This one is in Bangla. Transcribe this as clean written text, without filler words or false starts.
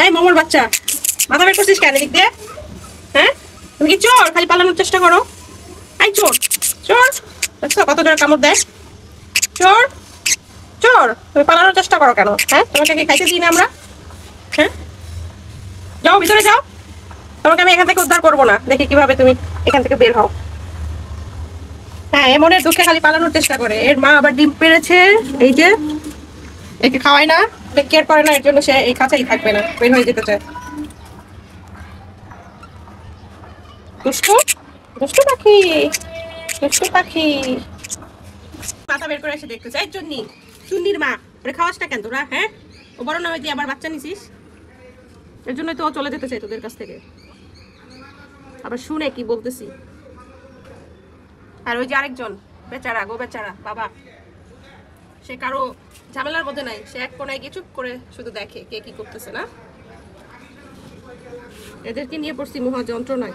এই মোমোর বাচ্চা, মাথা বের করছিস কেন এদিক দিয়ে? হ্যাঁ, তুমি কি চোর? খালি পালানোর চেষ্টা করো। এই চোর, চোর, দেখছো কত জোরে কামড় দেয়? চোর, চোর, তুমি পালানোর চেষ্টা করো কেন? হ্যাঁ, তোমাকে কি খাইতে দিই না আমরা? হ্যাঁ, যাও ভিতরে যাও, তোমাকে আমি এখান থেকে উদ্ধার করবো না। দেখি কিভাবে তুমি এখান থেকে বের হও। হ্যাঁ, এ মনের দুঃখে খালি পালানোর চেষ্টা করে। এর মা আবার ডিম পেড়েছে, এই যে একে খাওয়ায় না, টেক কেয়ার করে না, এর জন্য সে এই কাছেই থাকবে না, বের হয়ে যেতে চায়। দুষ্টু, দুষ্টু পাখি, দুষ্টু পাখি। মাথা বের করে এসে দেখতে চাই চুন্নি, চুন্নির মা। ওরে খাওয়াস না কেন তোরা? হ্যাঁ, ও বড় না হয়ে দিয়ে আবার বাচ্চা নিছিস, এর জন্যই তো ও চলে যেতে চাই তোদের কাছ থেকে। আবার শুনে কি বলতেছি। আর ওই যে আরেকজন বেচারা, গো বেচারা বাবা, সে কারো ঝামেলার মধ্যে নাই, সে এক কোনায় গিয়ে চুপ করে শুধু দেখে কে কি করতেছে। না, এদেরকে নিয়ে পড়ছি মহা যন্ত্রণায়।